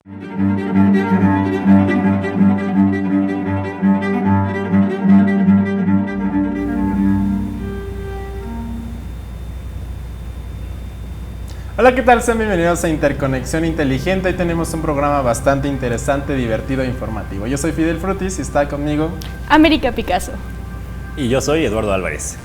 Hola, ¿qué tal? Sean bienvenidos a Interconexión Inteligente. Hoy tenemos un programa bastante interesante, divertido e informativo. Yo soy Fidel Frutis y está conmigo América Picasso. Y yo soy Eduardo Álvarez.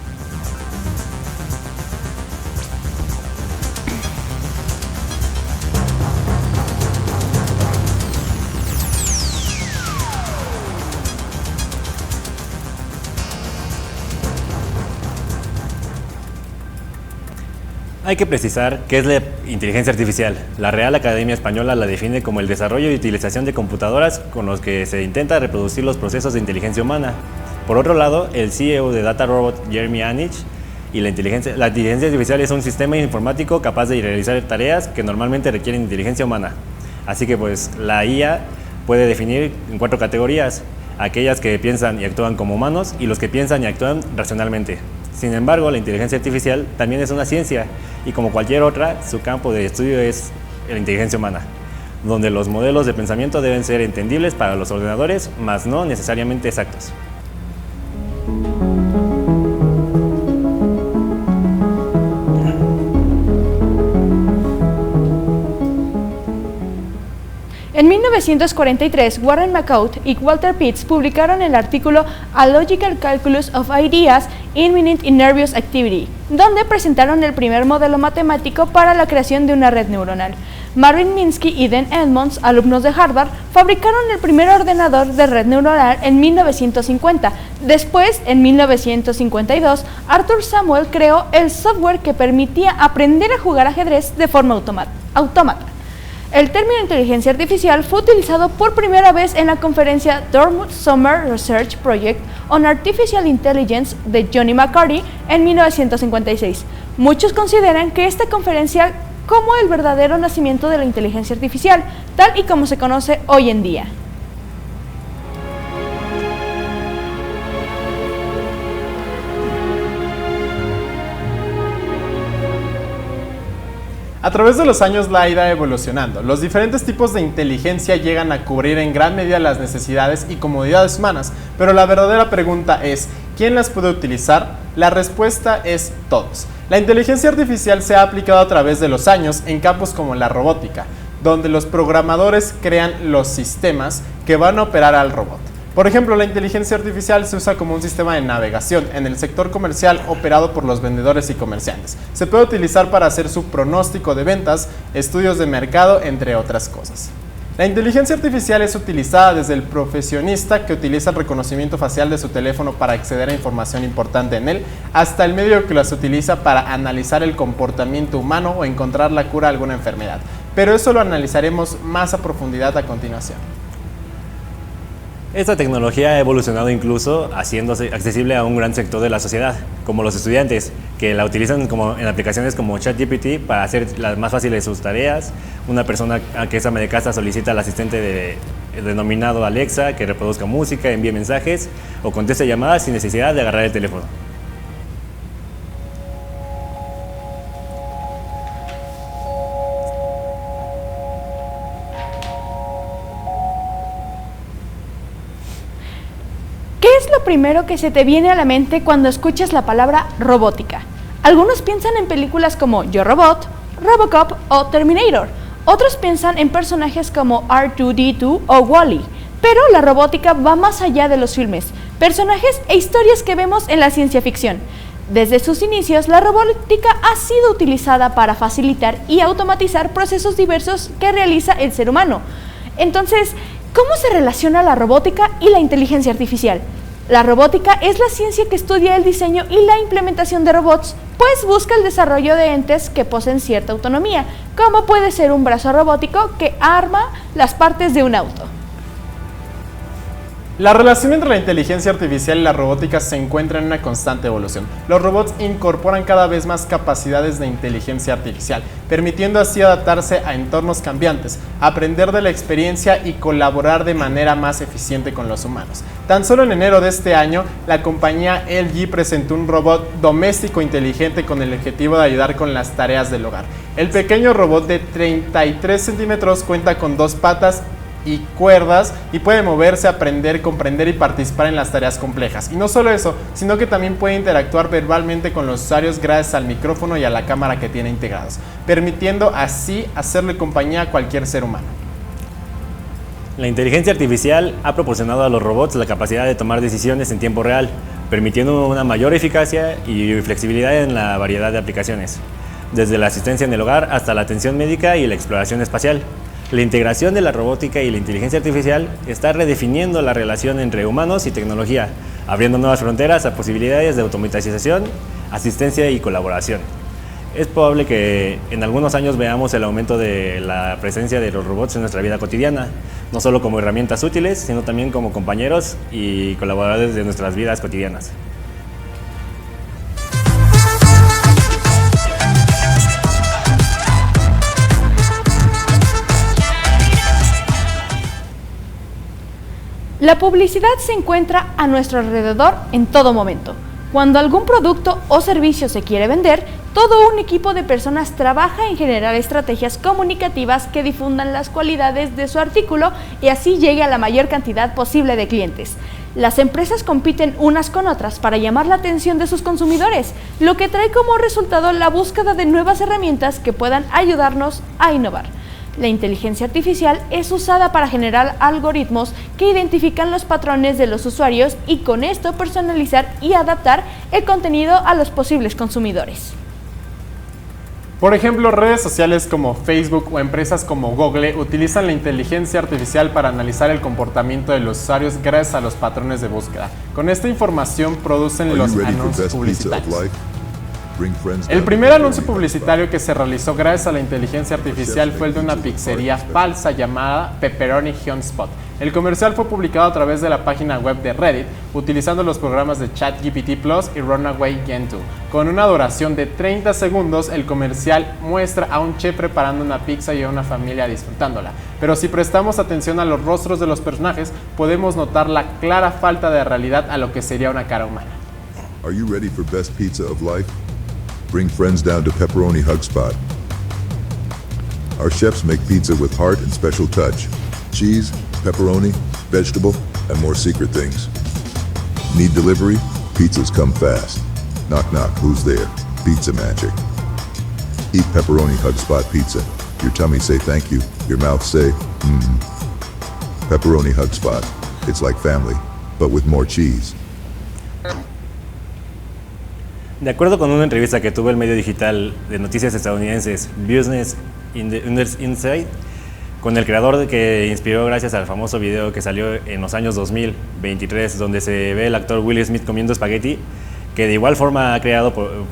Hay que precisar qué es la inteligencia artificial. La Real Academia Española la define como el desarrollo y utilización de computadoras con los que se intenta reproducir los procesos de inteligencia humana. Por otro lado, el CEO de DataRobot, Jeremy Anich, y la inteligencia artificial es un sistema informático capaz de realizar tareas que normalmente requieren inteligencia humana. Así que pues la IA puede definir en 4 categorías: aquellas que piensan y actúan como humanos y los que piensan y actúan racionalmente. Sin embargo, la inteligencia artificial también es una ciencia y como cualquier otra, su campo de estudio es la inteligencia humana, donde los modelos de pensamiento deben ser entendibles para los ordenadores, mas no necesariamente exactos. En 1943, Warren McCourt y Walter Pitts publicaron el artículo A Logical Calculus of Ideas, Imminent in Nervous Activity, donde presentaron el primer modelo matemático para la creación de una red neuronal. Marvin Minsky y Dan Edmonds, alumnos de Harvard, fabricaron el primer ordenador de red neuronal en 1950. Después, en 1952, Arthur Samuel creó el software que permitía aprender a jugar ajedrez de forma autómata. El término inteligencia artificial fue utilizado por primera vez en la conferencia Dartmouth Summer Research Project on Artificial Intelligence de Johnny McCarthy en 1956. Muchos consideran que esta conferencia como el verdadero nacimiento de la inteligencia artificial, tal y como se conoce hoy en día. A través de los años la IA ha evolucionando. Los diferentes tipos de inteligencia llegan a cubrir en gran medida las necesidades y comodidades humanas, pero la verdadera pregunta es, ¿quién las puede utilizar? La respuesta es todos. La inteligencia artificial se ha aplicado a través de los años en campos como la robótica, donde los programadores crean los sistemas que van a operar al robot. Por ejemplo, la inteligencia artificial se usa como un sistema de navegación en el sector comercial operado por los vendedores y comerciantes. Se puede utilizar para hacer su pronóstico de ventas, estudios de mercado, entre otras cosas. La inteligencia artificial es utilizada desde el profesionista que utiliza el reconocimiento facial de su teléfono para acceder a información importante en él, hasta el medio que las utiliza para analizar el comportamiento humano o encontrar la cura a alguna enfermedad. Pero eso lo analizaremos más a profundidad a continuación. Esta tecnología ha evolucionado incluso haciéndose accesible a un gran sector de la sociedad, como los estudiantes, que la utilizan en aplicaciones como ChatGPT para hacer las más fáciles sus tareas. Una persona que es ama de casa solicita al asistente denominado Alexa que reproduzca música, envíe mensajes o conteste llamadas sin necesidad de agarrar el teléfono. ¿Qué es lo primero que se te viene a la mente cuando escuchas la palabra robótica? Algunos piensan en películas como Yo Robot, Robocop o Terminator. Otros piensan en personajes como R2-D2 o Wall-E. Pero la robótica va más allá de los filmes, personajes e historias que vemos en la ciencia ficción. Desde sus inicios, la robótica ha sido utilizada para facilitar y automatizar procesos diversos que realiza el ser humano. Entonces, ¿cómo se relaciona la robótica y la inteligencia artificial? La robótica es la ciencia que estudia el diseño y la implementación de robots, pues busca el desarrollo de entes que poseen cierta autonomía, como puede ser un brazo robótico que arma las partes de un auto. La relación entre la inteligencia artificial y la robótica se encuentra en una constante evolución. Los robots incorporan cada vez más capacidades de inteligencia artificial, permitiendo así adaptarse a entornos cambiantes, aprender de la experiencia y colaborar de manera más eficiente con los humanos. Tan solo en enero de este año, la compañía LG presentó un robot doméstico inteligente con el objetivo de ayudar con las tareas del hogar. El pequeño robot de 33 centímetros cuenta con 2 patas y cuerdas y puede moverse, aprender, comprender y participar en las tareas complejas. Y no solo eso, sino que también puede interactuar verbalmente con los usuarios gracias al micrófono y a la cámara que tiene integrados, permitiendo así hacerle compañía a cualquier ser humano. La inteligencia artificial ha proporcionado a los robots la capacidad de tomar decisiones en tiempo real, permitiendo una mayor eficacia y flexibilidad en la variedad de aplicaciones, desde la asistencia en el hogar hasta la atención médica y la exploración espacial. La integración de la robótica y la inteligencia artificial está redefiniendo la relación entre humanos y tecnología, abriendo nuevas fronteras a posibilidades de automatización, asistencia y colaboración. Es probable que en algunos años veamos el aumento de la presencia de los robots en nuestra vida cotidiana, no solo como herramientas útiles, sino también como compañeros y colaboradores de nuestras vidas cotidianas. La publicidad se encuentra a nuestro alrededor en todo momento. Cuando algún producto o servicio se quiere vender, todo un equipo de personas trabaja en generar estrategias comunicativas que difundan las cualidades de su artículo y así llegue a la mayor cantidad posible de clientes. Las empresas compiten unas con otras para llamar la atención de sus consumidores, lo que trae como resultado la búsqueda de nuevas herramientas que puedan ayudarnos a innovar. La inteligencia artificial es usada para generar algoritmos que identifican los patrones de los usuarios y con esto personalizar y adaptar el contenido a los posibles consumidores. Por ejemplo, redes sociales como Facebook o empresas como Google utilizan la inteligencia artificial para analizar el comportamiento de los usuarios gracias a los patrones de búsqueda. Con esta información producen los anuncios publicitarios. El primer anuncio publicitario que se realizó gracias a la inteligencia artificial fue el de una pizzería falsa llamada Pepperoni HomeSpot. El comercial fue publicado a través de la página web de Reddit, utilizando los programas de ChatGPT Plus y Runaway Gen 2. Con una duración de 30 segundos, el comercial muestra a un chef preparando una pizza y a una familia disfrutándola. Pero si prestamos atención a los rostros de los personajes, podemos notar la clara falta de realidad a lo que sería una cara humana. Are you ready for best pizza of life? Bring friends down to Pepperoni HugSpot. Our chefs make pizza with heart and special touch. Cheese, pepperoni, vegetable, and more secret things. Need delivery? Pizzas come fast. Knock knock, who's there? Pizza magic. Eat Pepperoni HugSpot pizza. Your tummy say thank you. Your mouth say, Pepperoni HugSpot. It's like family, but with more cheese. De acuerdo con una entrevista que tuvo el medio digital de noticias estadounidenses Business Insight, con el creador que inspiró gracias al famoso video que salió en los años 2023, donde se ve el actor Will Smith comiendo espagueti, que de igual forma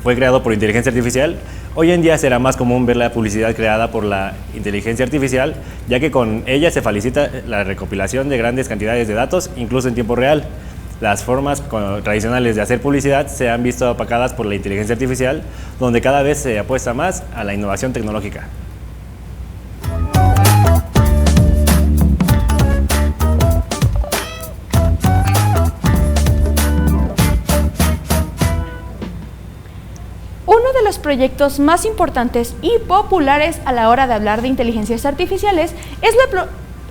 fue creado por inteligencia artificial. Hoy en día será más común ver la publicidad creada por la inteligencia artificial, ya que con ella se facilita la recopilación de grandes cantidades de datos, incluso en tiempo real. Las formas tradicionales de hacer publicidad se han visto opacadas por la inteligencia artificial, donde cada vez se apuesta más a la innovación tecnológica. Uno de los proyectos más importantes y populares a la hora de hablar de inteligencias artificiales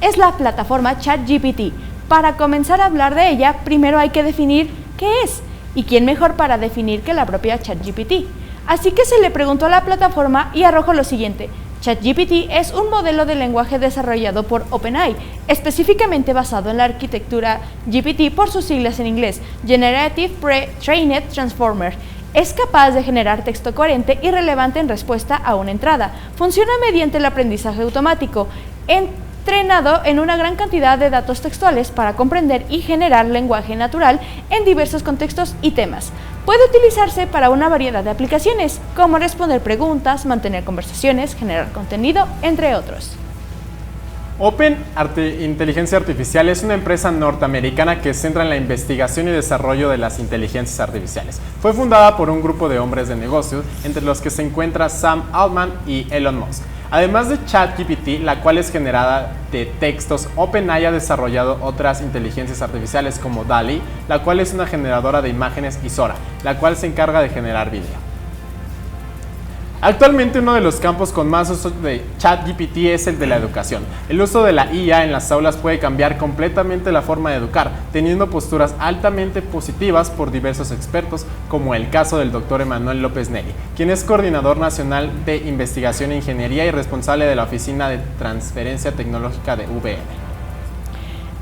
es la plataforma ChatGPT. Para comenzar a hablar de ella, primero hay que definir qué es, y quién mejor para definir que la propia ChatGPT. Así que se le preguntó a la plataforma y arrojó lo siguiente: ChatGPT es un modelo de lenguaje desarrollado por OpenAI, específicamente basado en la arquitectura GPT por sus siglas en inglés, Generative Pre-trained Transformer. Es capaz de generar texto coherente y relevante en respuesta a una entrada. Funciona mediante el aprendizaje automático, entrenado en una gran cantidad de datos textuales para comprender y generar lenguaje natural en diversos contextos y temas. Puede utilizarse para una variedad de aplicaciones, como responder preguntas, mantener conversaciones, generar contenido, entre otros. Inteligencia Artificial es una empresa norteamericana que se centra en la investigación y desarrollo de las inteligencias artificiales. Fue fundada por un grupo de hombres de negocios, entre los que se encuentra Sam Altman y Elon Musk. Además de ChatGPT, la cual es generada de textos, OpenAI ha desarrollado otras inteligencias artificiales como DALL-E, la cual es una generadora de imágenes, y Sora, la cual se encarga de generar video. Actualmente uno de los campos con más uso de ChatGPT es el de la educación. El uso de la IA en las aulas puede cambiar completamente la forma de educar, teniendo posturas altamente positivas por diversos expertos, como el caso del Dr. Emanuel López Neri, quien es coordinador nacional de investigación e ingeniería y responsable de la Oficina de Transferencia Tecnológica de VM.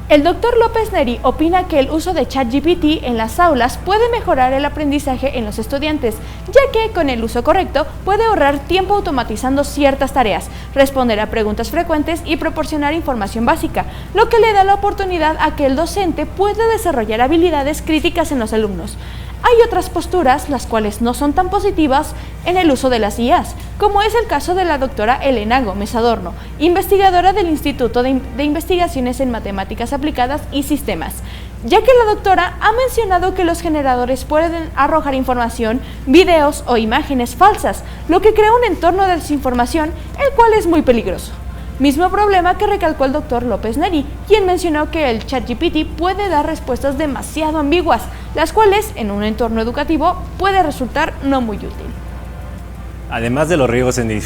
El Dr. López Neri opina que el uso de ChatGPT en las aulas puede mejorar el aprendizaje en los estudiantes, ya que con el uso correcto puede ahorrar tiempo automatizando ciertas tareas, responder a preguntas frecuentes y proporcionar información básica, lo que le da la oportunidad a que el docente pueda desarrollar habilidades críticas en los alumnos. Hay otras posturas, las cuales no son tan positivas en el uso de las IAs, como es el caso de la doctora Elena Gómez Adorno, investigadora del Instituto de Investigaciones en Matemáticas Aplicadas y Sistemas, ya que la doctora ha mencionado que los generadores pueden arrojar información, videos o imágenes falsas, lo que crea un entorno de desinformación, el cual es muy peligroso. Mismo problema que recalcó el Dr. López Neri, quien mencionó que el ChatGPT puede dar respuestas demasiado ambiguas, las cuales en un entorno educativo puede resultar no muy útil. Además de los riesgos en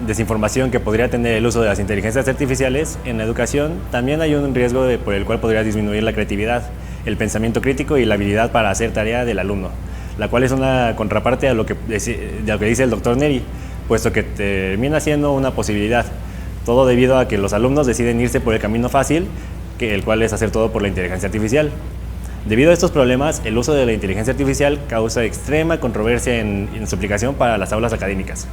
desinformación que podría tener el uso de las inteligencias artificiales, en la educación también hay un riesgo por el cual podría disminuir la creatividad, el pensamiento crítico y la habilidad para hacer tarea del alumno, la cual es una contraparte de lo que dice el Dr. Neri, puesto que termina siendo una posibilidad. Todo debido a que los alumnos deciden irse por el camino fácil, el cual es hacer todo por la inteligencia artificial. Debido a estos problemas, el uso de la inteligencia artificial causa extrema controversia en su aplicación para las aulas académicas.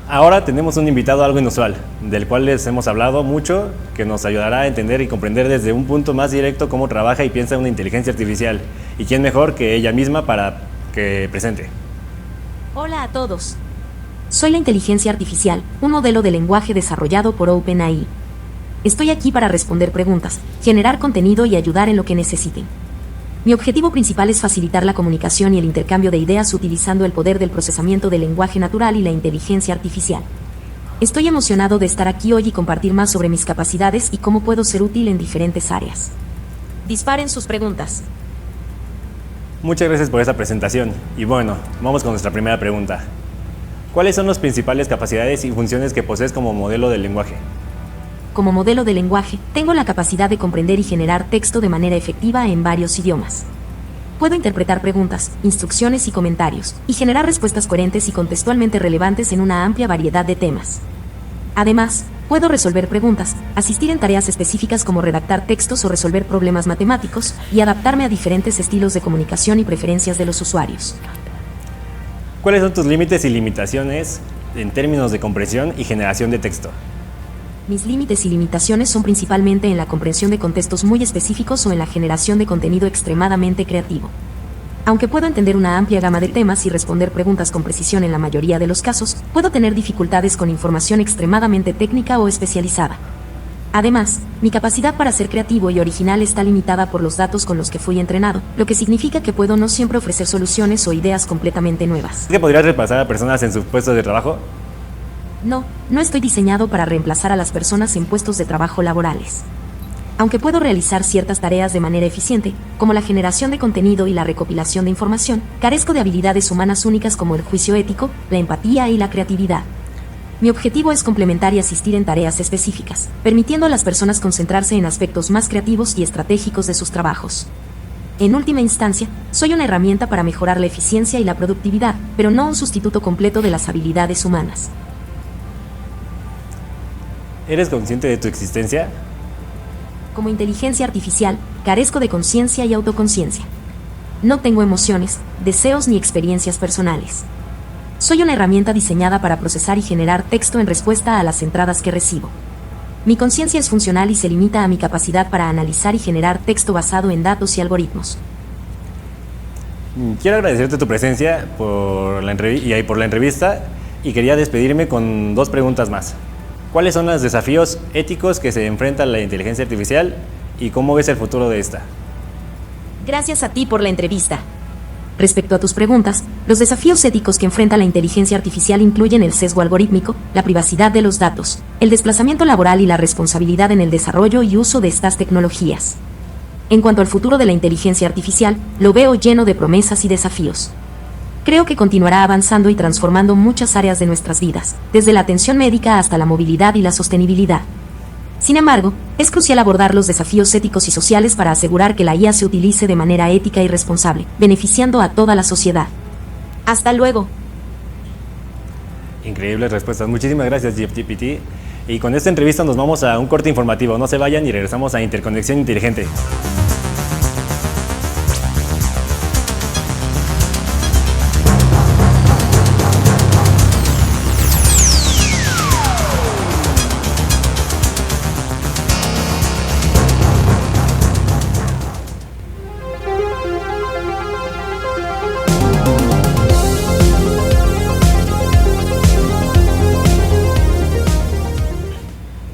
Ahora tenemos un invitado algo inusual, del cual les hemos hablado mucho, que nos ayudará a entender y comprender desde un punto más directo cómo trabaja y piensa una inteligencia artificial. ¿Y quién mejor que ella misma para que presente? Hola a todos. Soy la inteligencia artificial, un modelo de lenguaje desarrollado por OpenAI. Estoy aquí para responder preguntas, generar contenido y ayudar en lo que necesiten. Mi objetivo principal es facilitar la comunicación y el intercambio de ideas utilizando el poder del procesamiento del lenguaje natural y la inteligencia artificial. Estoy emocionado de estar aquí hoy y compartir más sobre mis capacidades y cómo puedo ser útil en diferentes áreas. Disparen sus preguntas. Muchas gracias por esta presentación. Y bueno, vamos con nuestra primera pregunta. ¿Cuáles son las principales capacidades y funciones que posees como modelo del lenguaje? Como modelo de lenguaje, tengo la capacidad de comprender y generar texto de manera efectiva en varios idiomas. Puedo interpretar preguntas, instrucciones y comentarios, y generar respuestas coherentes y contextualmente relevantes en una amplia variedad de temas. Además, puedo resolver preguntas, asistir en tareas específicas como redactar textos o resolver problemas matemáticos, y adaptarme a diferentes estilos de comunicación y preferencias de los usuarios. ¿Cuáles son tus límites y limitaciones en términos de comprensión y generación de texto? Mis límites y limitaciones son principalmente en la comprensión de contextos muy específicos o en la generación de contenido extremadamente creativo. Aunque puedo entender una amplia gama de temas y responder preguntas con precisión en la mayoría de los casos, puedo tener dificultades con información extremadamente técnica o especializada. Además, mi capacidad para ser creativo y original está limitada por los datos con los que fui entrenado, lo que significa que puedo no siempre ofrecer soluciones o ideas completamente nuevas. ¿Qué podrías reemplazar a personas en sus puestos de trabajo? No estoy diseñado para reemplazar a las personas en puestos de trabajo laborales. Aunque puedo realizar ciertas tareas de manera eficiente, como la generación de contenido y la recopilación de información, carezco de habilidades humanas únicas como el juicio ético, la empatía y la creatividad. Mi objetivo es complementar y asistir en tareas específicas, permitiendo a las personas concentrarse en aspectos más creativos y estratégicos de sus trabajos. En última instancia, soy una herramienta para mejorar la eficiencia y la productividad, pero no un sustituto completo de las habilidades humanas. ¿Eres consciente de tu existencia? Como inteligencia artificial, carezco de conciencia y autoconciencia. No tengo emociones, deseos ni experiencias personales. Soy una herramienta diseñada para procesar y generar texto en respuesta a las entradas que recibo. Mi conciencia es funcional y se limita a mi capacidad para analizar y generar texto basado en datos y algoritmos. Quiero agradecerte tu presencia por la entrevista y quería despedirme con 2 preguntas más. ¿Cuáles son los desafíos éticos que se enfrenta la inteligencia artificial y cómo ves el futuro de esta? Gracias a ti por la entrevista. Respecto a tus preguntas, los desafíos éticos que enfrenta la inteligencia artificial incluyen el sesgo algorítmico, la privacidad de los datos, el desplazamiento laboral y la responsabilidad en el desarrollo y uso de estas tecnologías. En cuanto al futuro de la inteligencia artificial, lo veo lleno de promesas y desafíos. Creo que continuará avanzando y transformando muchas áreas de nuestras vidas, desde la atención médica hasta la movilidad y la sostenibilidad. Sin embargo, es crucial abordar los desafíos éticos y sociales para asegurar que la IA se utilice de manera ética y responsable, beneficiando a toda la sociedad. Hasta luego. Increíbles respuestas. Muchísimas gracias, GPT. Y con esta entrevista nos vamos a un corte informativo. No se vayan y regresamos a Interconexión Inteligente.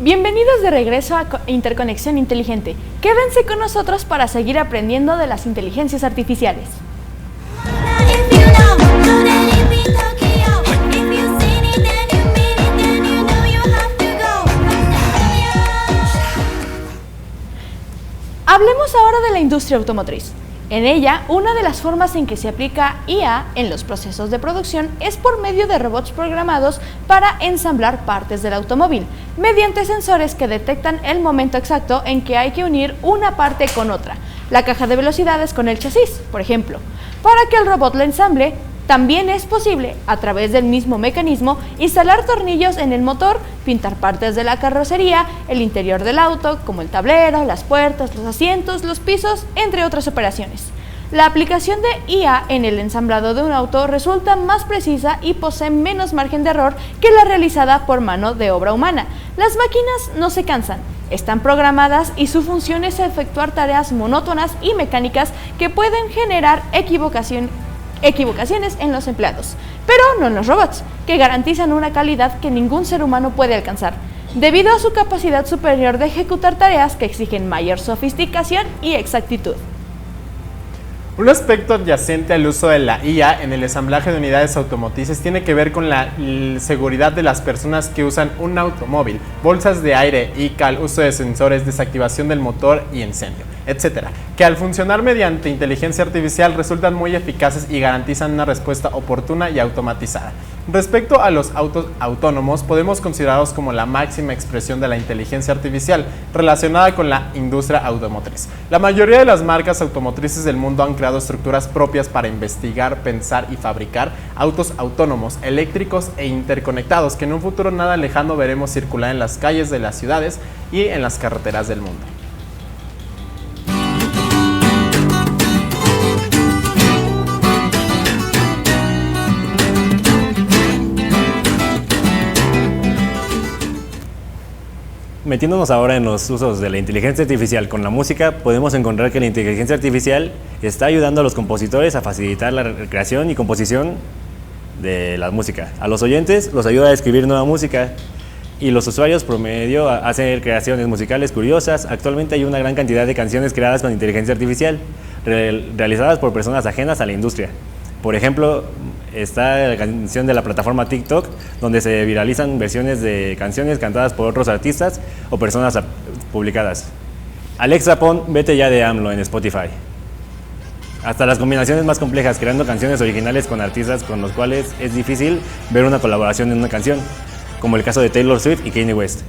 Bienvenidos de regreso a Interconexión Inteligente. Quédense con nosotros para seguir aprendiendo de las inteligencias artificiales. Hablemos ahora de la industria automotriz. En ella, una de las formas en que se aplica IA en los procesos de producción es por medio de robots programados para ensamblar partes del automóvil, mediante sensores que detectan el momento exacto en que hay que unir una parte con otra, la caja de velocidades con el chasis, por ejemplo. Para que el robot la ensamble, también es posible, a través del mismo mecanismo, instalar tornillos en el motor, pintar partes de la carrocería, el interior del auto, como el tablero, las puertas, los asientos, los pisos, entre otras operaciones. La aplicación de IA en el ensamblado de un auto resulta más precisa y posee menos margen de error que la realizada por mano de obra humana. Las máquinas no se cansan, están programadas y su función es efectuar tareas monótonas y mecánicas que pueden generar equivocaciones en los empleados, pero no en los robots, que garantizan una calidad que ningún ser humano puede alcanzar, debido a su capacidad superior de ejecutar tareas que exigen mayor sofisticación y exactitud. Un aspecto adyacente al uso de la IA en el ensamblaje de unidades automotrices tiene que ver con la seguridad de las personas que usan un automóvil, bolsas de aire, ICAL, uso de sensores, desactivación del motor y incendio, etc., que al funcionar mediante inteligencia artificial resultan muy eficaces y garantizan una respuesta oportuna y automatizada. Respecto a los autos autónomos, podemos considerarlos como la máxima expresión de la inteligencia artificial relacionada con la industria automotriz. La mayoría de las marcas automotrices del mundo han creado estructuras propias para investigar, pensar y fabricar autos autónomos, eléctricos e interconectados que en un futuro nada lejano veremos circular en las calles de las ciudades y en las carreteras del mundo. Metiéndonos ahora en los usos de la inteligencia artificial con la música, podemos encontrar que la inteligencia artificial está ayudando a los compositores a facilitar la creación y composición de la música. A los oyentes los ayuda a escribir nueva música y los usuarios promedio hacen creaciones musicales curiosas. Actualmente hay una gran cantidad de canciones creadas con inteligencia artificial, realizadas por personas ajenas a la industria. Por ejemplo, está la canción de la plataforma TikTok, donde se viralizan versiones de canciones cantadas por otros artistas o personas publicadas. Alexa, pon Vete ya de AMLO en Spotify. Hasta las combinaciones más complejas, creando canciones originales con artistas con los cuales es difícil ver una colaboración en una canción, como el caso de Taylor Swift y Kanye West.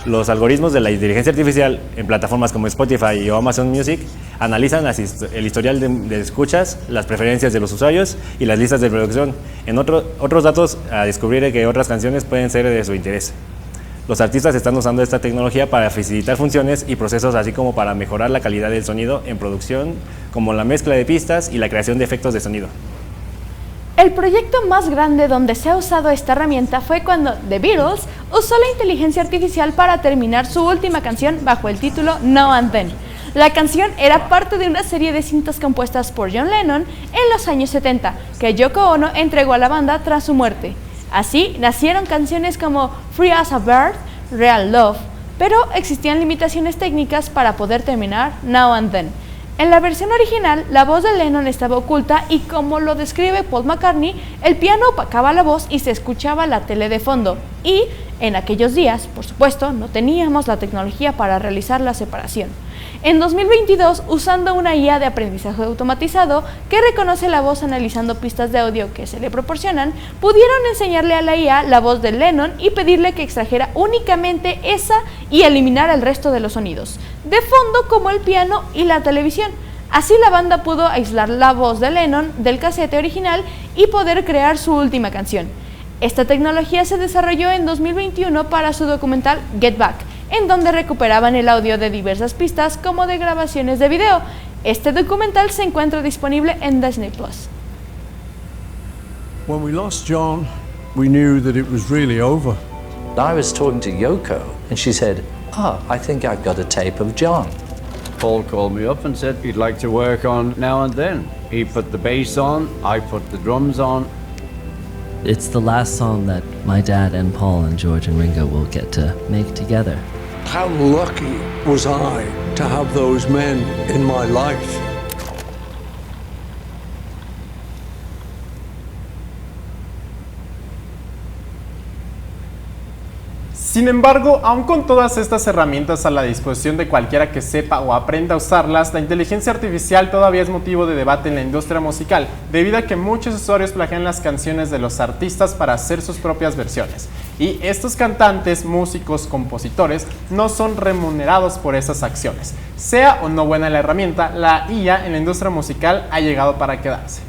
Los algoritmos de la inteligencia artificial en plataformas como Spotify o Amazon Music analizan el historial de escuchas, las preferencias de los usuarios y las listas de reproducción. En otros datos a descubrir que otras canciones pueden ser de su interés. Los artistas están usando esta tecnología para facilitar funciones y procesos, así como para mejorar la calidad del sonido en producción, como la mezcla de pistas y la creación de efectos de sonido. El proyecto más grande donde se ha usado esta herramienta fue cuando The Beatles usó la inteligencia artificial para terminar su última canción bajo el título Now and Then. La canción era parte de una serie de cintas compuestas por John Lennon en los años 70, que Yoko Ono entregó a la banda tras su muerte. Así nacieron canciones como Free as a Bird, Real Love, pero existían limitaciones técnicas para poder terminar Now and Then. En la versión original, la voz de Lennon estaba oculta y, como lo describe Paul McCartney, el piano opacaba la voz y se escuchaba la tele de fondo. Y, en aquellos días, por supuesto, no teníamos la tecnología para realizar la separación. En 2022, usando una IA de aprendizaje automatizado que reconoce la voz analizando pistas de audio que se le proporcionan, pudieron enseñarle a la IA la voz de Lennon y pedirle que extrajera únicamente esa y eliminara el resto de los sonidos, de fondo como el piano y la televisión. Así la banda pudo aislar la voz de Lennon del casete original y poder crear su última canción. Esta tecnología se desarrolló en 2021 para su documental Get Back, en donde recuperaban el audio de diversas pistas como de grabaciones de video. Este documental se encuentra disponible en Disney+. When we lost John, we knew that it was really over. I was talking to Yoko and she said, I think I've got a tape of John. Paul called me up and said he'd like to work on Now and Then. He put the bass on, I put the drums on. It's the last song that my dad and Paul and George and Ringo will get to make together. How lucky was I to have those men in my life? Sin embargo, aun con todas estas herramientas a la disposición de cualquiera que sepa o aprenda a usarlas, la inteligencia artificial todavía es motivo de debate en la industria musical, debido a que muchos usuarios plagian las canciones de los artistas para hacer sus propias versiones. Y estos cantantes, músicos, compositores no son remunerados por esas acciones. Sea o no buena la herramienta, la IA en la industria musical ha llegado para quedarse.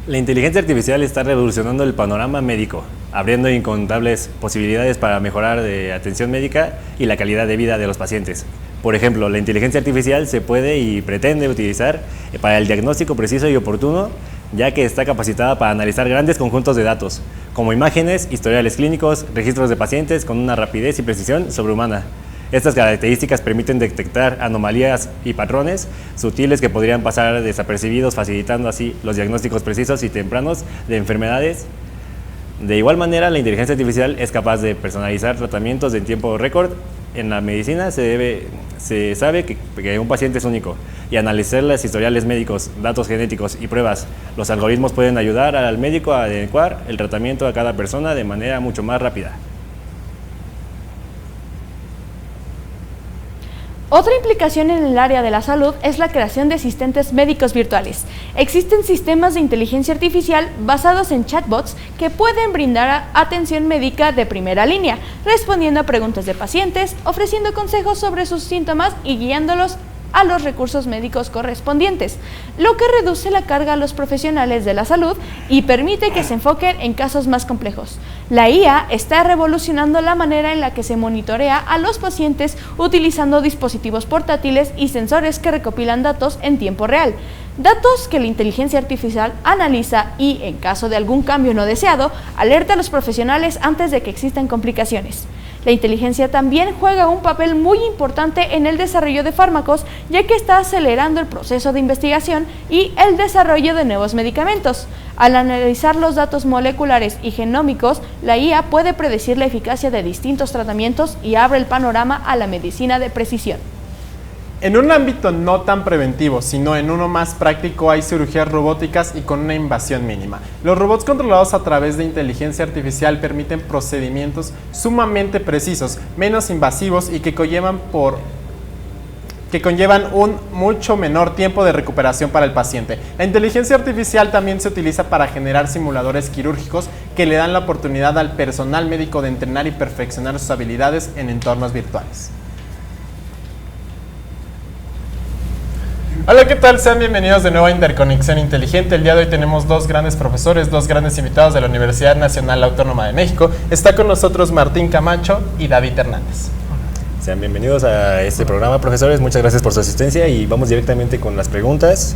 La inteligencia artificial está revolucionando el panorama médico, abriendo incontables posibilidades para mejorar la atención médica y la calidad de vida de los pacientes. Por ejemplo, la inteligencia artificial se puede y pretende utilizar para el diagnóstico preciso y oportuno, ya que está capacitada para analizar grandes conjuntos de datos, como imágenes, historiales clínicos, registros de pacientes con una rapidez y precisión sobrehumana. Estas características permiten detectar anomalías y patrones sutiles que podrían pasar desapercibidos, facilitando así los diagnósticos precisos y tempranos de enfermedades. De igual manera, la inteligencia artificial es capaz de personalizar tratamientos en tiempo récord. En la medicina se sabe que un paciente es único, y analizar los historiales médicos, datos genéticos y pruebas. Los algoritmos pueden ayudar al médico a adecuar el tratamiento a cada persona de manera mucho más rápida. Otra implicación en el área de la salud es la creación de asistentes médicos virtuales. Existen sistemas de inteligencia artificial basados en chatbots que pueden brindar atención médica de primera línea, respondiendo a preguntas de pacientes, ofreciendo consejos sobre sus síntomas y guiándolos a los recursos médicos correspondientes, lo que reduce la carga a los profesionales de la salud y permite que se enfoquen en casos más complejos. La IA está revolucionando la manera en la que se monitorea a los pacientes utilizando dispositivos portátiles y sensores que recopilan datos en tiempo real. Datos que la inteligencia artificial analiza y, en caso de algún cambio no deseado, alerta a los profesionales antes de que existan complicaciones. La inteligencia también juega un papel muy importante en el desarrollo de fármacos, ya que está acelerando el proceso de investigación y el desarrollo de nuevos medicamentos. Al analizar los datos moleculares y genómicos, la IA puede predecir la eficacia de distintos tratamientos y abre el panorama a la medicina de precisión. En un ámbito no tan preventivo, sino en uno más práctico, hay cirugías robóticas y con una invasión mínima. Los robots controlados a través de inteligencia artificial permiten procedimientos sumamente precisos, menos invasivos y que conllevan un mucho menor tiempo de recuperación para el paciente. La inteligencia artificial también se utiliza para generar simuladores quirúrgicos que le dan la oportunidad al personal médico de entrenar y perfeccionar sus habilidades en entornos virtuales. Hola, ¿qué tal? Sean bienvenidos de nuevo a Interconexión Inteligente. El día de hoy tenemos dos grandes profesores, dos grandes invitados de la Universidad Nacional Autónoma de México. Está con nosotros Martín Camacho y David Hernández. Sean bienvenidos a este programa, profesores. Muchas gracias por su asistencia y vamos directamente con las preguntas.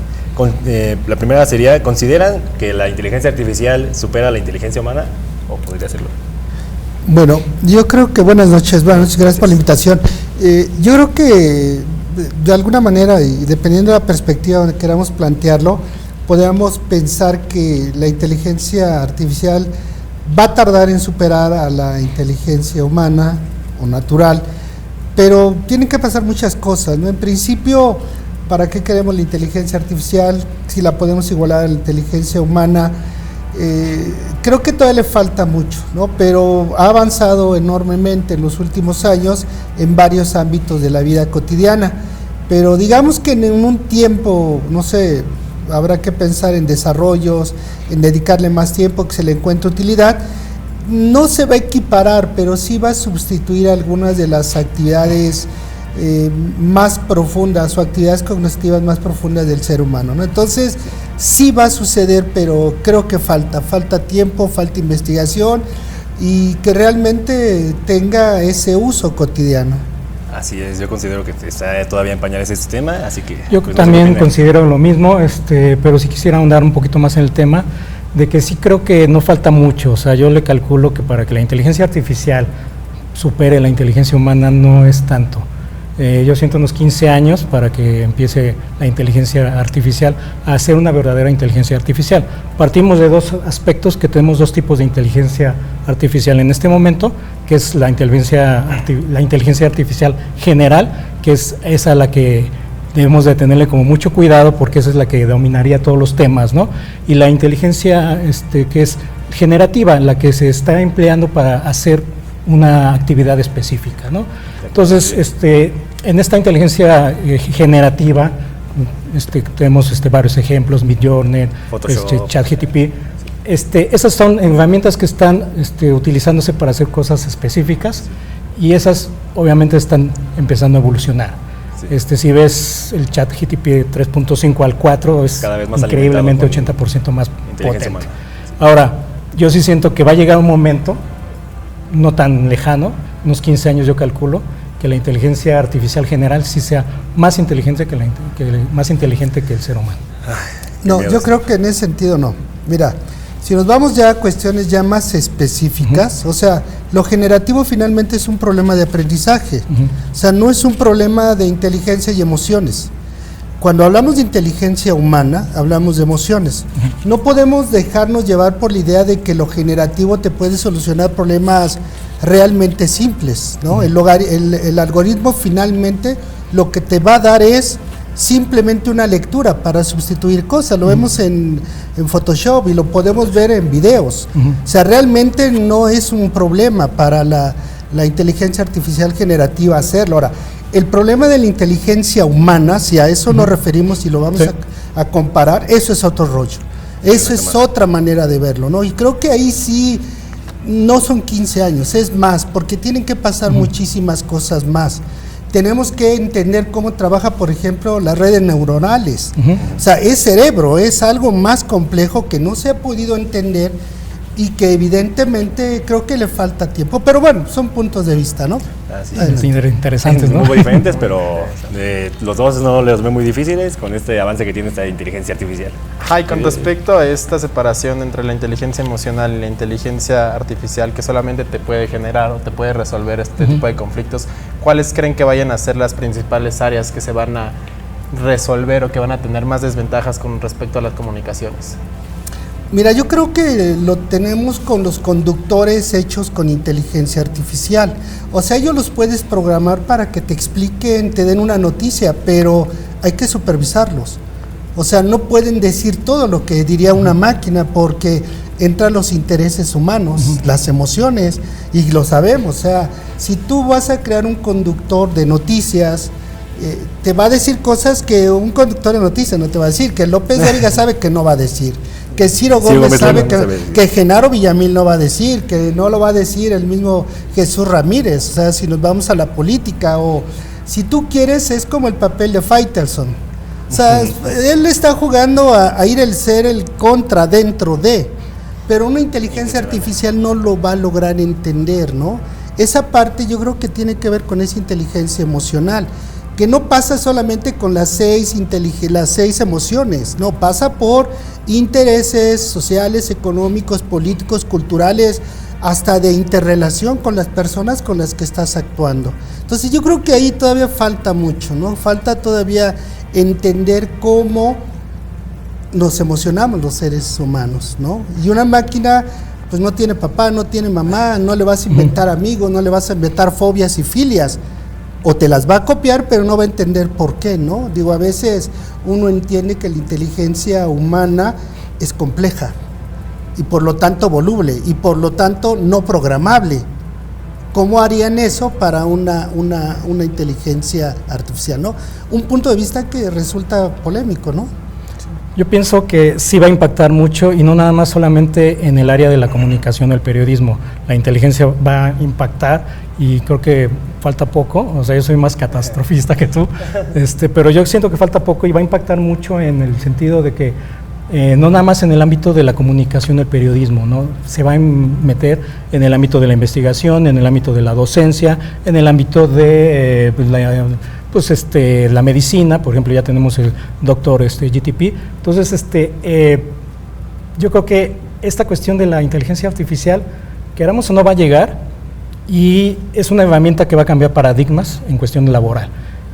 La primera sería, ¿consideran que la inteligencia artificial supera a la inteligencia humana o podría hacerlo? Bueno, yo creo que buenas noches, gracias por la invitación. Yo creo que de alguna manera, y dependiendo de la perspectiva donde queramos plantearlo, podemos pensar que la inteligencia artificial va a tardar en superar a la inteligencia humana o natural, pero tienen que pasar muchas cosas, ¿no? En principio, ¿para qué queremos la inteligencia artificial si la podemos igualar a la inteligencia humana? Creo que todavía le falta mucho, ¿no? Pero ha avanzado enormemente en los últimos años en varios ámbitos de la vida cotidiana, pero digamos que en un tiempo, no sé, habrá que pensar en desarrollos, en dedicarle más tiempo, que se le encuentre utilidad. No se va a equiparar, pero sí va a sustituir algunas de las actividades más profundas o actividades cognitivas más profundas del ser humano, ¿no? Entonces, sí va a suceder, pero creo que falta tiempo, falta investigación y que realmente tenga ese uso cotidiano. Así es, yo considero que está todavía en pañales este tema, así que... Yo pues, también considero lo mismo, pero sí quisiera ahondar un poquito más en el tema, de que sí creo que no falta mucho. O sea, yo le calculo que para que la inteligencia artificial supere la inteligencia humana no es tanto. Yo siento unos 15 años para que empiece la inteligencia artificial a ser una verdadera inteligencia artificial. Partimos de dos aspectos, que tenemos dos tipos de inteligencia artificial en este momento, que es la inteligencia artificial general, que es esa a la que debemos de tenerle como mucho cuidado porque esa es la que dominaría todos los temas, ¿no? Y la inteligencia que es generativa, la que se está empleando para hacer una actividad específica, ¿no? Entonces, en esta inteligencia generativa, tenemos varios ejemplos, Midjourney, ChatGPT. Esas son herramientas que están utilizándose para hacer cosas específicas y esas obviamente están empezando a evolucionar. Sí. Si ves el ChatGPT 3.5 al 4 es increíblemente 80% más potente. Sí. Ahora, yo sí siento que va a llegar un momento no tan lejano, unos 15 años yo calculo, que la inteligencia artificial general sí sea más inteligente que el ser humano. No, yo creo que en ese sentido no. Mira, si nos vamos ya a cuestiones ya más específicas, o sea, lo generativo finalmente es un problema de aprendizaje, o sea, no es un problema de inteligencia y emociones. Cuando hablamos de inteligencia humana, hablamos de emociones. No podemos dejarnos llevar por la idea de que lo generativo te puede solucionar problemas realmente simples, ¿no? El algoritmo finalmente lo que te va a dar es simplemente una lectura para sustituir cosas. Lo vemos en Photoshop y lo podemos ver en videos. O sea, realmente no es un problema para la inteligencia artificial generativa hacerlo. Ahora, el problema de la inteligencia humana, si a eso nos referimos y lo vamos a comparar, eso es otro rollo. Eso es otra manera de verlo, ¿no? Y creo que ahí sí no son 15 años, es más, porque tienen que pasar muchísimas cosas más. Tenemos que entender cómo trabaja, por ejemplo, las redes neuronales. O sea, es cerebro, es algo más complejo que no se ha podido entender y que evidentemente creo que le falta tiempo, pero bueno, son puntos de vista, ¿no? Sí, interesantes, ¿no? Un poco diferentes, pero los dos no los veo muy difíciles con este avance que tiene esta inteligencia artificial. Con respecto a esta separación entre la inteligencia emocional y la inteligencia artificial que solamente te puede generar o te puede resolver este tipo de conflictos, ¿cuáles creen que vayan a ser las principales áreas que se van a resolver o que van a tener más desventajas con respecto a las comunicaciones? Mira, yo creo que lo tenemos con los conductores hechos con inteligencia artificial. O sea, ellos los puedes programar para que te expliquen, te den una noticia, pero hay que supervisarlos. O sea, no pueden decir todo lo que diría una máquina porque entran los intereses humanos, las emociones, y lo sabemos. O sea, si tú vas a crear un conductor de noticias, te va a decir cosas que un conductor de noticias no te va a decir, que López Dóriga sabe que no va a decir, que Ciro Gómez sabe que Genaro Villamil no va a decir, que no lo va a decir el mismo Jesús Ramírez. O sea, si nos vamos a la política, o si tú quieres, es como el papel de Faitelson. O sea, él está jugando a ir el ser el contra dentro de, pero una inteligencia artificial no lo va a lograr entender, ¿no? Esa parte yo creo que tiene que ver con esa inteligencia emocional, que no pasa solamente con las seis emociones, no, pasa por intereses sociales, económicos, políticos, culturales, hasta de interrelación con las personas con las que estás actuando. Entonces yo creo que ahí todavía falta mucho, ¿no? Falta todavía entender cómo nos emocionamos los seres humanos, ¿no? Y una máquina pues no tiene papá, no tiene mamá, no le vas a inventar amigos, no le vas a inventar fobias y filias, o te las va a copiar, pero no va a entender por qué, ¿no? Digo, a veces uno entiende que la inteligencia humana es compleja, y por lo tanto voluble, y por lo tanto no programable. ¿Cómo harían eso para una inteligencia artificial, no? Un punto de vista que resulta polémico, ¿no? Yo pienso que sí va a impactar mucho, y no nada más solamente en el área de la comunicación o el periodismo. La inteligencia va a impactar, y creo que falta poco, o sea, yo soy más catastrofista que tú, pero yo siento que falta poco y va a impactar mucho en el sentido de que no nada más en el ámbito de la comunicación, el periodismo, ¿no? Se va a meter en el ámbito de la investigación, en el ámbito de la docencia, en el ámbito de la medicina. Por ejemplo, ya tenemos el doctor GTP. Entonces, yo creo que esta cuestión de la inteligencia artificial, queramos o no, va a llegar, y es una herramienta que va a cambiar paradigmas en cuestión laboral.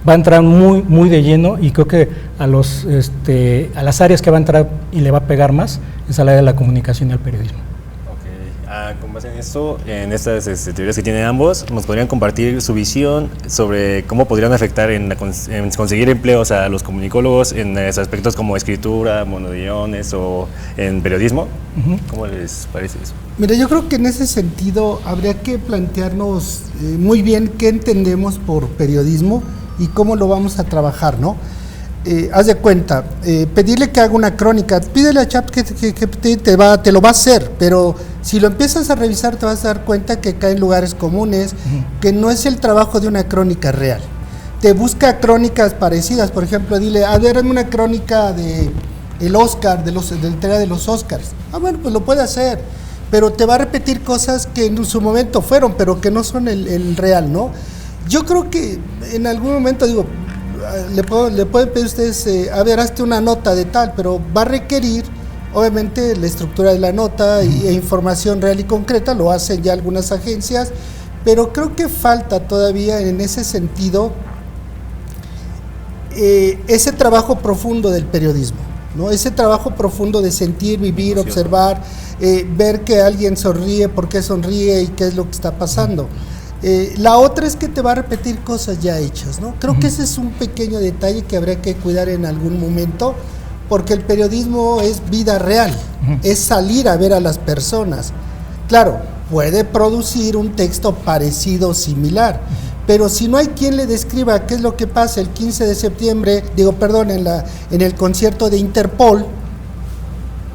Va a entrar muy, muy de lleno, y creo que a las áreas que va a entrar y le va a pegar más es a la de la comunicación y al periodismo. Con base en esto, en estas teorías que tienen ambos, nos podrían compartir su visión sobre cómo podrían afectar en conseguir empleos a los comunicólogos en aspectos como escritura, monodiones o en periodismo. ¿Cómo les parece eso? Mira, yo creo que en ese sentido habría que plantearnos muy bien qué entendemos por periodismo y cómo lo vamos a trabajar, ¿no? Haz de cuenta, pedirle que haga una crónica, pídele a ChatGPT, te lo va a hacer, pero si lo empiezas a revisar te vas a dar cuenta que cae en lugares comunes, que no es el trabajo de una crónica real. Te busca crónicas parecidas, por ejemplo, dile, a ver, hazme una crónica de el Oscar, de la entrega de los Oscars. Bueno, pues lo puede hacer, pero te va a repetir cosas que en su momento fueron, pero que no son el real, ¿no? Yo creo que en algún momento, digo, le pueden pedir ustedes, a ver, hazte una nota de tal, pero va a requerir, obviamente, la estructura de la nota e información real y concreta. Lo hacen ya algunas agencias, pero creo que falta todavía en ese sentido ese trabajo profundo del periodismo, ¿no? Ese trabajo profundo de sentir, vivir, observar, ver que alguien sonríe, por qué sonríe y qué es lo que está pasando. La otra es que te va a repetir cosas ya hechas, ¿no? Creo que ese es un pequeño detalle que habría que cuidar en algún momento, porque el periodismo es vida real, es salir a ver a las personas. Claro, puede producir un texto parecido o similar, pero si no hay quien le describa qué es lo que pasa el 15 de septiembre, en el concierto de Interpol,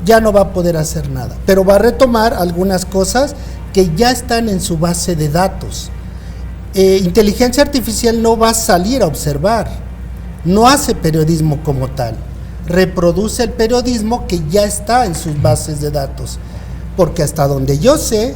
ya no va a poder hacer nada, pero va a retomar algunas cosas que ya están en su base de datos. Inteligencia artificial no va a salir a observar, no hace periodismo como tal, reproduce el periodismo que ya está en sus bases de datos, porque hasta donde yo sé,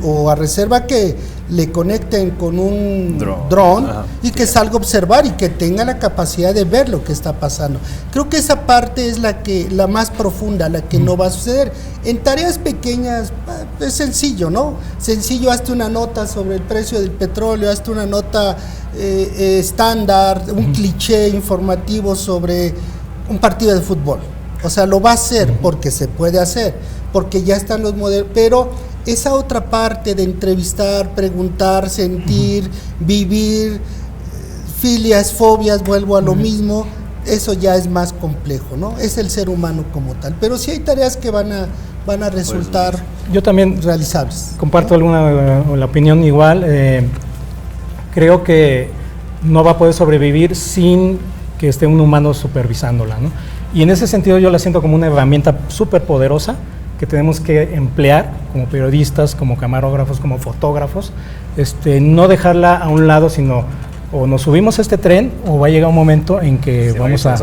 o a reserva que le conecten con un dron y que salga a observar y que tenga la capacidad de ver lo que está pasando. Creo que esa parte es la más profunda, la que no va a suceder. En tareas pequeñas es sencillo, ¿no? Sencillo, hazte una nota sobre el precio del petróleo, hazte una nota estándar, un cliché informativo sobre un partido de fútbol. O sea, lo va a hacer porque se puede hacer, porque ya están los modelos, pero esa otra parte de entrevistar, preguntar, sentir, vivir, filias, fobias, vuelvo a lo mismo, eso ya es más complejo, ¿no? Es el ser humano como tal, pero sí hay tareas que van a resultar yo también realizables. Comparto la opinión igual. Creo que no va a poder sobrevivir sin que esté un humano supervisándola, ¿no? Y en ese sentido yo la siento como una herramienta súper poderosa que tenemos que emplear como periodistas, como camarógrafos, como fotógrafos, no dejarla a un lado, sino o nos subimos a este tren o va a llegar un momento en que vamos a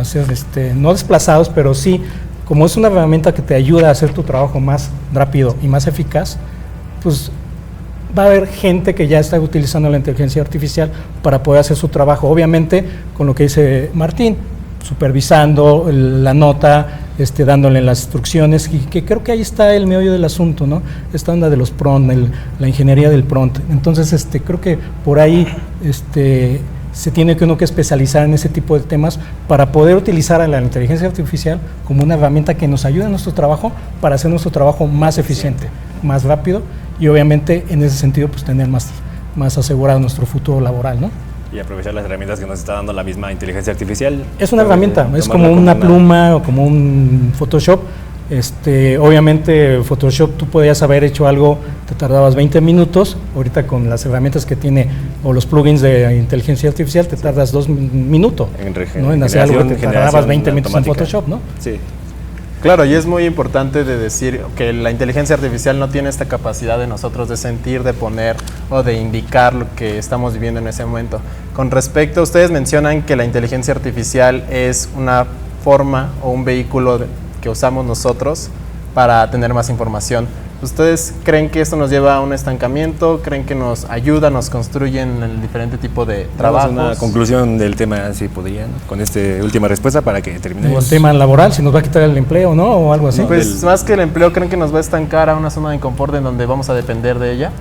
ser no desplazados, pero sí, como es una herramienta que te ayuda a hacer tu trabajo más rápido y más eficaz, pues va a haber gente que ya está utilizando la inteligencia artificial para poder hacer su trabajo, obviamente con lo que dice Martín, supervisando la nota, dándole las instrucciones, y que creo que ahí está el meollo del asunto, ¿no? Esta onda de los prompt, la ingeniería del prompt. Entonces, creo que por ahí se tiene que uno que especializar en ese tipo de temas para poder utilizar a la inteligencia artificial como una herramienta que nos ayude en nuestro trabajo para hacer nuestro trabajo más eficiente, más rápido, y obviamente en ese sentido pues tener más asegurado nuestro futuro laboral, ¿no? Y aprovechar las herramientas que nos está dando la misma inteligencia artificial. Es una herramienta, es como una pluma o como un Photoshop. Obviamente Photoshop tú podías haber hecho algo, te tardabas 20 minutos, ahorita con las herramientas que tiene o los plugins de inteligencia artificial te tardas 2 minutos, ¿no? En hacer algo que te tardabas 20 minutos en Photoshop, ¿no? Sí. Claro, y es muy importante de decir que la inteligencia artificial no tiene esta capacidad de nosotros de sentir, de poner o de indicar lo que estamos viviendo en ese momento. Con respecto, ustedes mencionan que la inteligencia artificial es una forma o un vehículo que usamos nosotros para tener más información. ¿Ustedes creen que esto nos lleva a un estancamiento? ¿Creen que nos ayuda, nos construye en el diferente tipo de trabajos? Una conclusión del tema, si podrían, con esta última respuesta para que terminemos. El tema laboral, si nos va a quitar el empleo, ¿no? O algo así. No, pues más que el empleo, ¿creen que nos va a estancar a una zona de confort en donde vamos a depender de ella?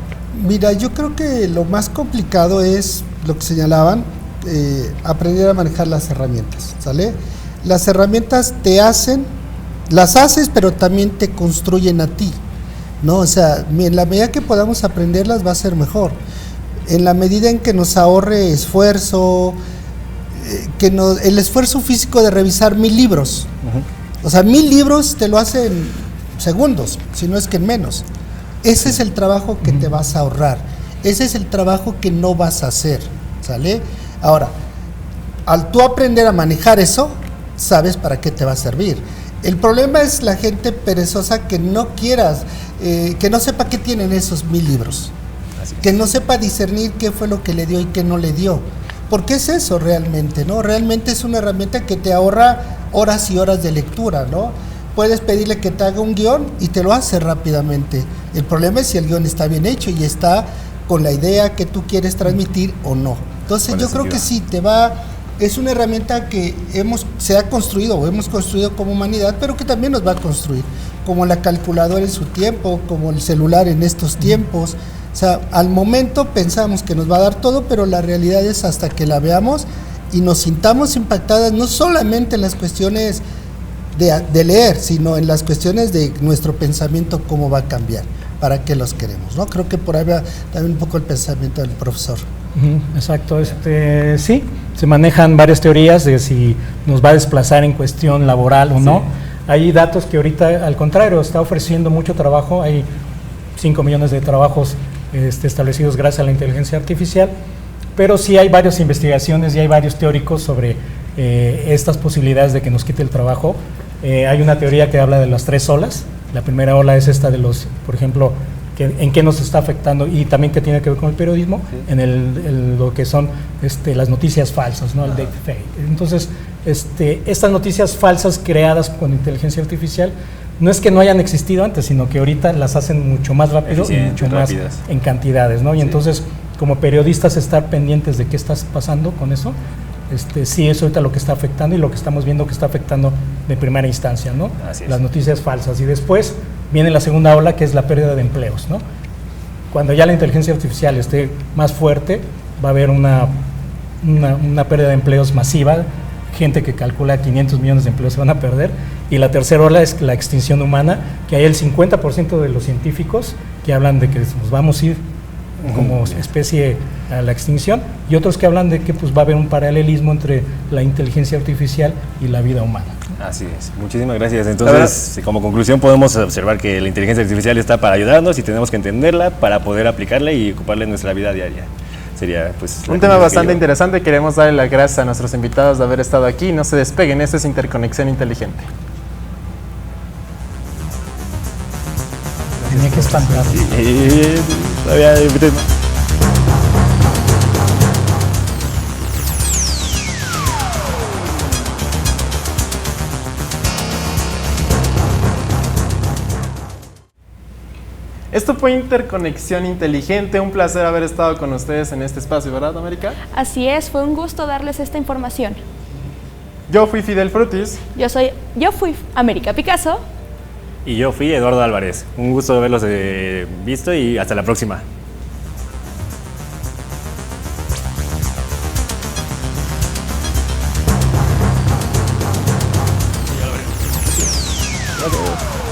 Mira, yo creo que lo más complicado es lo que señalaban, aprender a manejar las herramientas, ¿sale? Las herramientas las haces, pero también te construyen a ti, ¿no? O sea, en la medida que podamos aprenderlas va a ser mejor. En la medida en que nos ahorre esfuerzo, el esfuerzo físico de revisar 1000 libros. O sea, 1000 libros te lo hacen segundos, si no es que en menos. Ese es el trabajo que te vas a ahorrar. Ese es el trabajo que no vas a hacer, ¿sale? Ahora, al tú aprender a manejar eso, sabes para qué te va a servir. El problema es la gente perezosa que no que no sepa qué tienen esos 1000 libros, que no sepa discernir qué fue lo que le dio y qué no le dio. Porque es eso realmente, ¿no? Realmente es una herramienta que te ahorra horas y horas de lectura, ¿no? Puedes pedirle que te haga un guión y te lo hace rápidamente. El problema es si el guión está bien hecho y está con la idea que tú quieres transmitir o no. Entonces yo creo que sí, es una herramienta que hemos construido como humanidad, pero que también nos va a construir, como la calculadora en su tiempo, como el celular en estos tiempos. O sea, al momento pensamos que nos va a dar todo, pero la realidad es hasta que la veamos y nos sintamos impactadas, no solamente en las cuestiones de leer, sino en las cuestiones de nuestro pensamiento, cómo va a cambiar, para qué los queremos, ¿no? Creo que por ahí va también un poco el pensamiento del profesor. Exacto, sí, se manejan varias teorías de si nos va a desplazar en cuestión laboral o no. Hay datos que ahorita, al contrario, está ofreciendo mucho trabajo, hay 5 millones de trabajos establecidos gracias a la inteligencia artificial, pero sí hay varias investigaciones y hay varios teóricos sobre estas posibilidades de que nos quite el trabajo. Hay una teoría que habla de las 3 olas. La primera ola es esta de los, por ejemplo, en qué nos está afectando y también que tiene que ver con el periodismo, en lo que son las noticias falsas, ¿no? El deepfake. Entonces, estas noticias falsas creadas con inteligencia artificial no es que no hayan existido antes, sino que ahorita las hacen mucho más rápido y mucho más en cantidades, ¿no? Y entonces, como periodistas, estar pendientes de qué está pasando con eso, sí es ahorita lo que está afectando y lo que estamos viendo que está afectando de primera instancia, ¿no? Las noticias falsas. Y después viene la segunda ola, que es la pérdida de empleos, ¿no? Cuando ya la inteligencia artificial esté más fuerte, va a haber una pérdida de empleos masiva, gente que calcula 500 millones de empleos se van a perder. Y la tercera ola es la extinción humana, que hay el 50% de los científicos que hablan de que nos vamos a ir como especie a la extinción, y otros que hablan de que pues va a haber un paralelismo entre la inteligencia artificial y la vida humana. Así es, muchísimas gracias. Entonces, como conclusión podemos observar que la inteligencia artificial está para ayudarnos y tenemos que entenderla para poder aplicarla y ocuparla en nuestra vida diaria. Sería pues un tema bastante interesante. Queremos darle las gracias a nuestros invitados de haber estado aquí. No se despeguen, esto es Interconexión Inteligente. Tenía que espantar. Sí, todavía Esto fue Interconexión Inteligente, un placer haber estado con ustedes en este espacio, ¿verdad, América? Así es, fue un gusto darles esta información. Yo fui Fidel Frutis. Yo fui América Picasso. Y yo fui Eduardo Álvarez. Un gusto haberlos visto y hasta la próxima. Gracias.